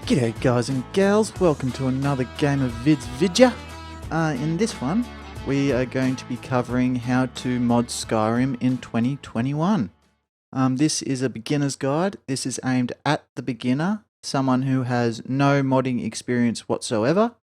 G'day guys and gals, welcome to another game of Vids Vidya. In this one, we are going to be covering how to mod Skyrim in 2021. This is a beginner's guide. This is aimed at the beginner, someone who has no modding experience whatsoever.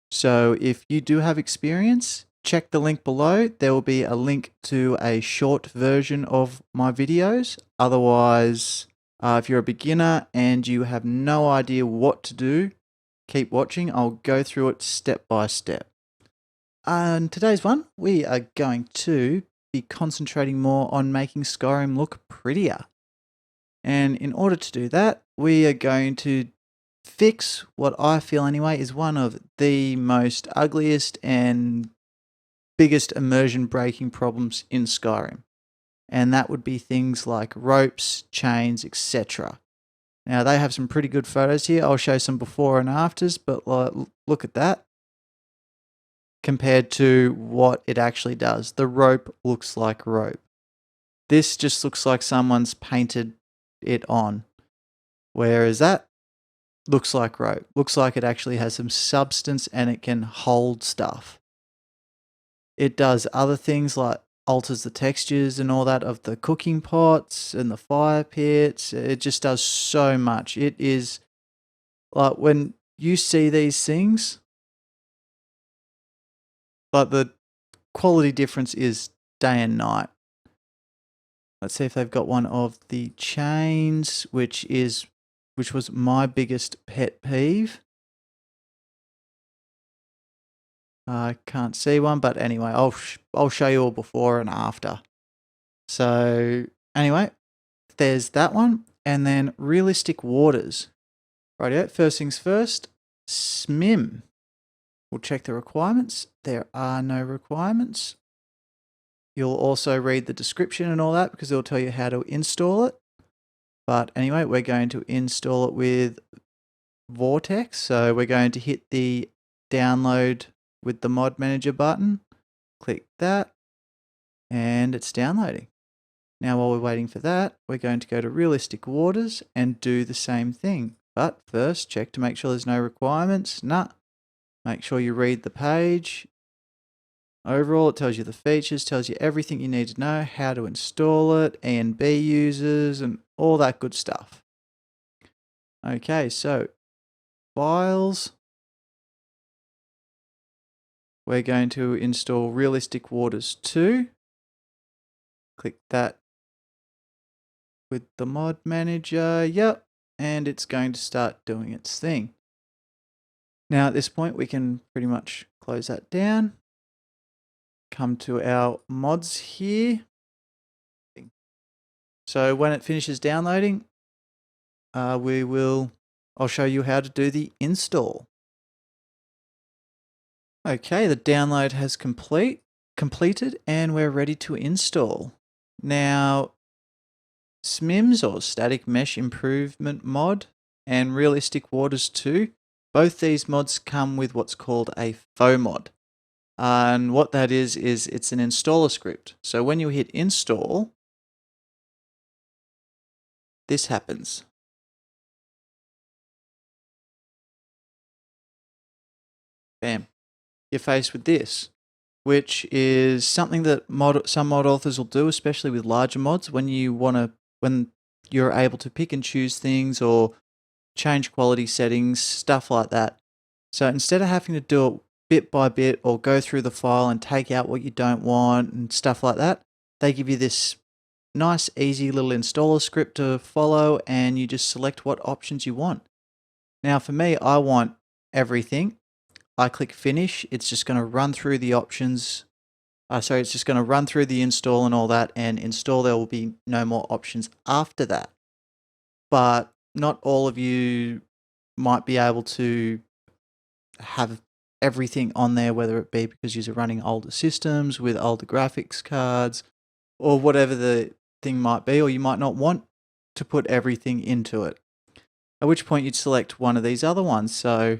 So if you do have experience, check the link below. There will be a link to a short version of my videos. Otherwise, if you're a beginner and you have no idea what to do, keep watching. I'll go through it step by step. In today's one, we are going to be concentrating more on making Skyrim look prettier. And in order to do that, we are going to fix what I feel anyway is one of the most ugliest and biggest immersion breaking problems in Skyrim. And that would be things like ropes, chains, etc. Now they have some pretty good photos here. I'll show some before and afters, but look at that compared to what it actually does. The rope looks like rope. This just looks like someone's painted it on, whereas that looks like rope. Looks like it actually has some substance and it can hold stuff. It does other things like alters the textures and all that of the cooking pots and the fire pits. It just does so much. It is like when you see these things, like the quality difference is day and night. Let's see if they've got one of the chains, which was my biggest pet peeve. I can't see one, but anyway, I'll show you all before and after. So anyway, there's that one, and then realistic waters. Rightio, first things first, SMIM. We'll check the requirements. There are no requirements. You'll also read the description and all that because it'll tell you how to install it. But anyway, we're going to install it with Vortex. So we're going to hit the download with the mod manager button, click that, and it's downloading. Now while we're waiting for that, we're going to go to realistic waters and do the same thing. But first, check to make sure there's no requirements. Make sure you read the page. Overall, it tells you the features, tells you everything you need to know, how to install it, E and B users, and all that good stuff. Okay, so files. We're going to install Realistic Waters 2. Click that with the mod manager. Yep. And it's going to start doing its thing. Now at this point, we can pretty much close that down. Come to our mods here. So when it finishes downloading, I'll show you how to do the install. Okay, the download has completed and we're ready to install. Now, SMIMs or Static Mesh Improvement mod and Realistic Waters 2, both these mods come with what's called a faux mod. And what that is it's an installer script. So when you hit install, this happens. Bam. You're faced with this, which is something that some mod authors will do, especially with larger mods, when you're able to pick and choose things or change quality settings, stuff like that. So instead of having to do it bit by bit or go through the file and take out what you don't want and stuff like that, they give you this nice, easy little installer script to follow, and you just select what options you want. Now for me, I want everything. I click finish, it's just going to run through the options. It's just going to run through the install and all that and install. There will be no more options after that. But not all of you might be able to have everything on there, whether it be because you're running older systems with older graphics cards or whatever the thing might be, or you might not want to put everything into it. At which point you'd select one of these other ones. So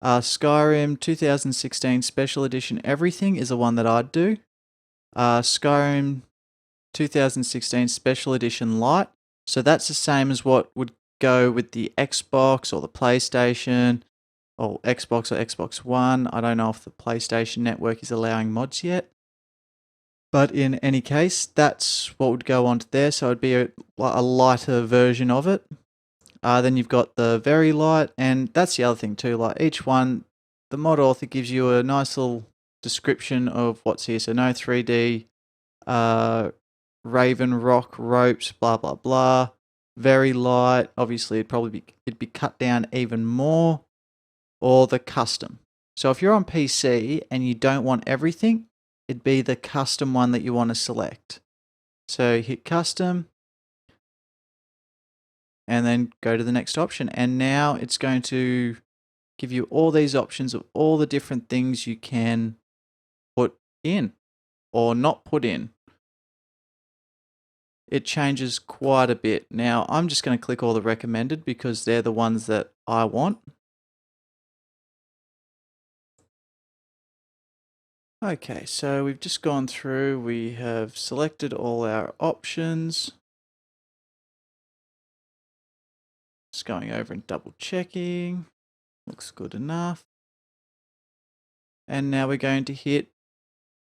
Skyrim 2016 Special Edition Everything is the one that I'd do. Skyrim 2016 Special Edition Lite. So that's the same as what would go with the Xbox or the PlayStation or Xbox One. I don't know if the PlayStation Network is allowing mods yet. But in any case, that's what would go onto there. So it'd be a lighter version of it. Then you've got the very light, and that's the other thing too. Like each one, the mod author gives you a nice little description of what's here. So no 3D, Raven Rock ropes, blah blah blah. Very light. Obviously, it'd be cut down even more, or the custom. So if you're on PC and you don't want everything, it'd be the custom one that you want to select. So hit custom and then go to the next option. And now it's going to give you all these options of all the different things you can put in or not put in. It changes quite a bit. Now I'm just going to click all the recommended because they're the ones that I want. Okay, so we've just gone through, we have selected all our options. Just going over and double checking. Looks good enough. And now we're going to hit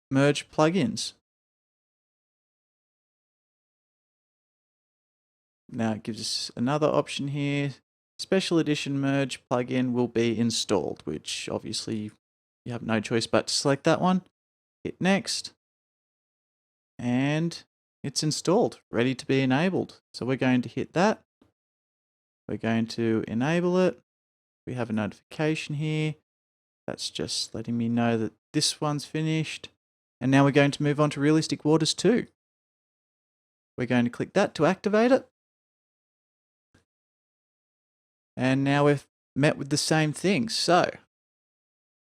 merge plugins. Now it gives us another option here. Special edition merge plugin will be installed, which obviously you have no choice but to select that one. Hit next. And it's installed, ready to be enabled. So we're going to hit that. We're going to enable it. We have a notification here. That's just letting me know that this one's finished. And now we're going to move on to Realistic Waters 2. We're going to click that to activate it. And now we've met with the same thing. So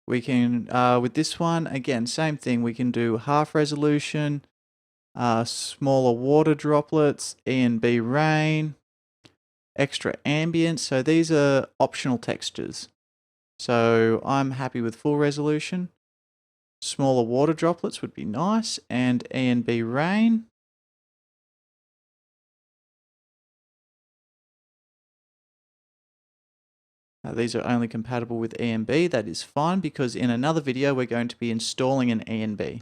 we can, with this one, again, same thing. We can do half resolution, smaller water droplets, E&B rain, extra ambient. So these are optional textures. So I'm happy with full resolution. Smaller water droplets would be nice, and E&B rain. These are only compatible with E&B. That is fine because in another video we're going to be installing an E&B.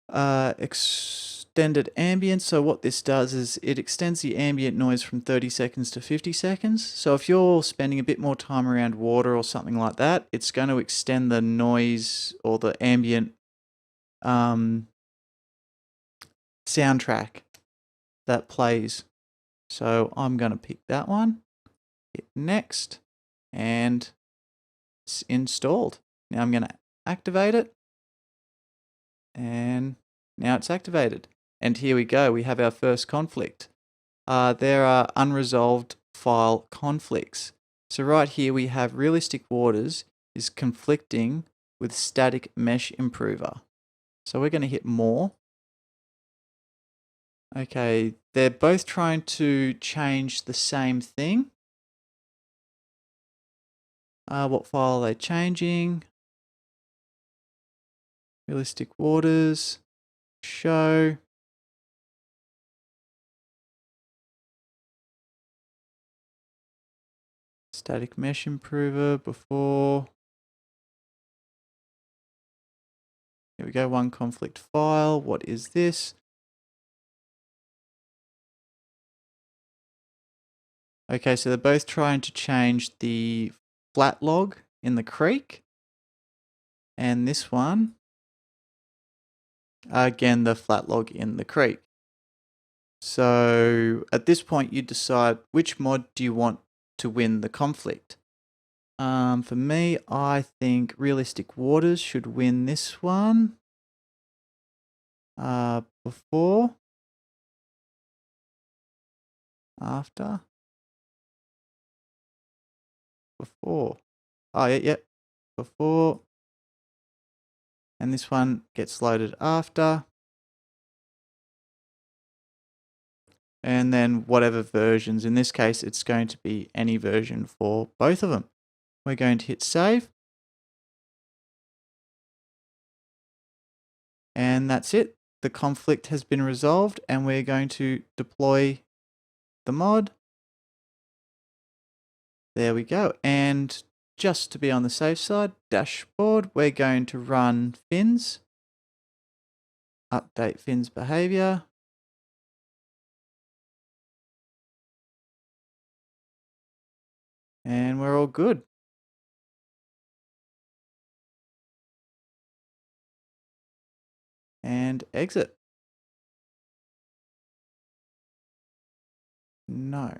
Extended ambient. So what this does is it extends the ambient noise from 30 seconds to 50 seconds. So if you're spending a bit more time around water or something like that, it's going to extend the noise or the ambient soundtrack that plays. So I'm going to pick that one. Hit next, and it's installed. Now I'm going to activate it, and now it's activated. And here we go, we have our first conflict. There are unresolved file conflicts. So right here we have Realistic Waters is conflicting with Static Mesh Improver. So we're going to hit more. Okay, they're both trying to change the same thing. What file are they changing? Realistic Waters, show. Static Mesh Improver before. Here we go, one conflict file. What is this? Okay, so they're both trying to change the flat log in the creek. And this one, again, the flat log in the creek. So at this point, you decide which mod do you want to win the conflict. For me, I think Realistic Waters should win this one. Before, after, before. Oh, yeah, before. And this one gets loaded after. And then whatever versions, in this case, it's going to be any version for both of them. We're going to hit save. And that's it. The conflict has been resolved, and we're going to deploy the mod. There we go. And just to be on the safe side, dashboard, we're going to run fins. Update fins behavior. And we're all good. And exit. No.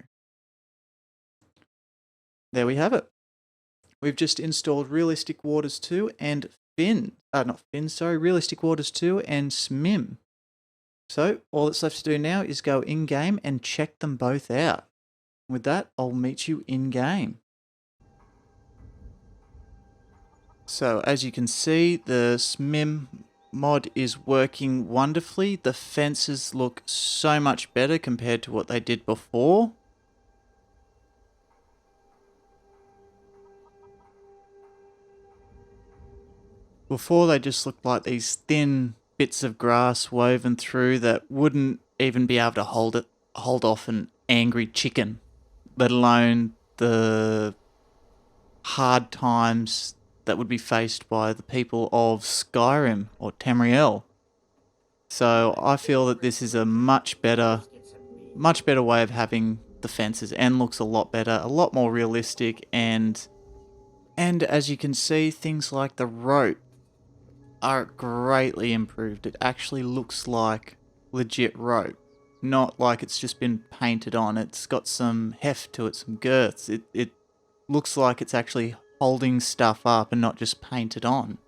There we have it. We've just installed Realistic Waters 2 and Realistic Waters 2 and SMIM. So all that's left to do now is go in-game and check them both out. With that, I'll meet you in-game. So as you can see, the SMIM mod is working wonderfully. The fences look so much better compared to what they did before. Before they just looked like these thin bits of grass woven through that wouldn't even be able to hold off an angry chicken, let alone the hard times that would be faced by the people of Skyrim or Tamriel. So I feel that this is a much better way of having the fences, and looks a lot better, a lot more realistic, and as you can see, things like the rope are greatly improved. It actually looks like legit rope, not like it's just been painted on. It's got some heft to it, some girths. It looks like it's actually holding stuff up and not just painted on.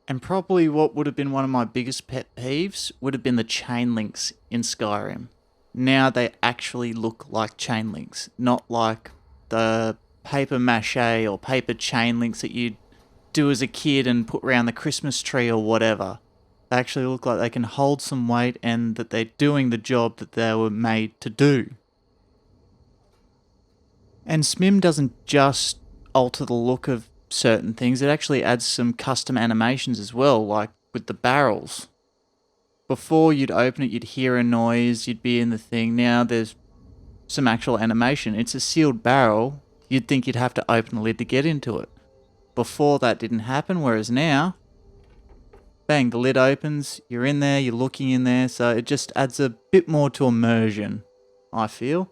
And probably what would have been one of my biggest pet peeves would have been the chain links in Skyrim. Now they actually look like chain links, not like the paper mache or paper chain links that you'd do as a kid and put around the Christmas tree or whatever. They actually look like they can hold some weight and that they're doing the job that they were made to do. And SMIM doesn't just alter the look of certain things, it actually adds some custom animations as well, like with the barrels. Before you'd open it, you'd hear a noise, you'd be in the thing. Now there's some actual animation. It's a sealed barrel. You'd think you'd have to open the lid to get into it. Before that didn't happen, whereas now, bang, the lid opens, you're in there, you're looking in there, so it just adds a bit more to immersion, I feel.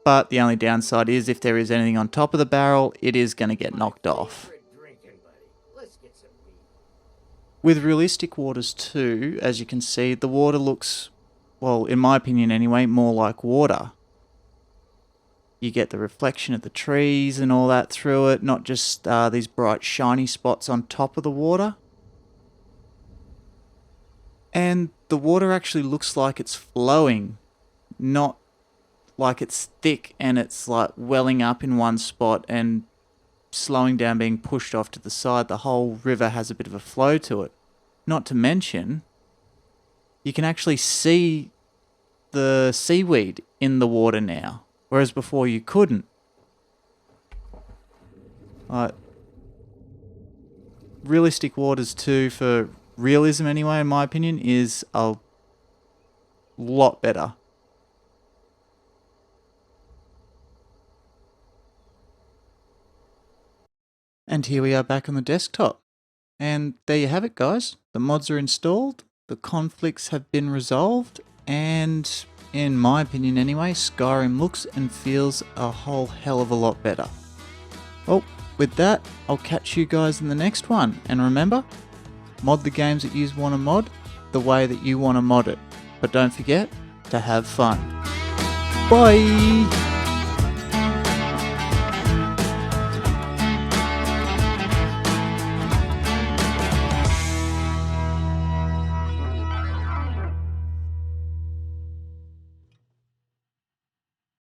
But the only downside is if there is anything on top of the barrel, it is going to get knocked off. With Realistic Waters 2, as you can see, the water looks, well, in my opinion anyway, more like water. You get the reflection of the trees and all that through it, not just these bright shiny spots on top of the water. And the water actually looks like it's flowing, not like it's thick and it's like welling up in one spot and slowing down, being pushed off to the side. The whole river has a bit of a flow to it. Not to mention, you can actually see the seaweed in the water now, whereas before you couldn't. Realistic Waters 2, for realism anyway, in my opinion, is a lot better. And here we are back on the desktop. And there you have it, guys. The mods are installed, the conflicts have been resolved, and in my opinion anyway, Skyrim looks and feels a whole hell of a lot better. Well, with that, I'll catch you guys in the next one. And remember, mod the games that you want to mod the way that you want to mod it. But don't forget to have fun. Bye!